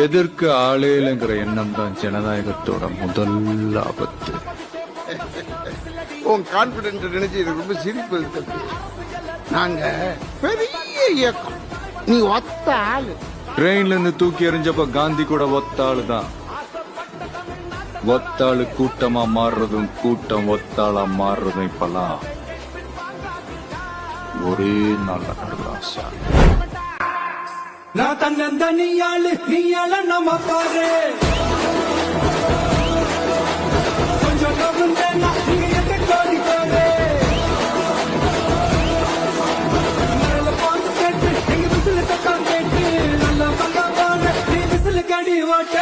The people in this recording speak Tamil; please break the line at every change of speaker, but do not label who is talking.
எதிர்க்கு ஆளேங்கிற எண்ணம் தான் ஜனநாயகத்தோட முதல் ஆபத்து.
உன் கான்பிடன்ட் நினைச்சு எனக்கு ரொம்ப சிரிப்பு இருக்கு. நாங்க பெரிய இயக்கம், நீ ஒத்த ஆளு.
ட்ரெயின்ல இருந்து தூக்கி எறிஞ்சப்ப காந்தி கூட ஒத்தாளு தான். ஒத்தாளு கூட்டமா மாறுறதும் கூட்டம் ஒத்தாளா மாறுறதும் இப்பெல்லாம் ஒரே நாள் நடக்குதா?
நான் தன்னந்த நீயாள நம்ம பாரு கொஞ்சம் நம்புந்தேன்னா நீங்க எந்த கோடி பாரு மரல பாந்து கேட்டு எங்க விசில சத்தம் கேட்டு நல்ல பக்கம் போன நீ விசில கடி ஓட்ட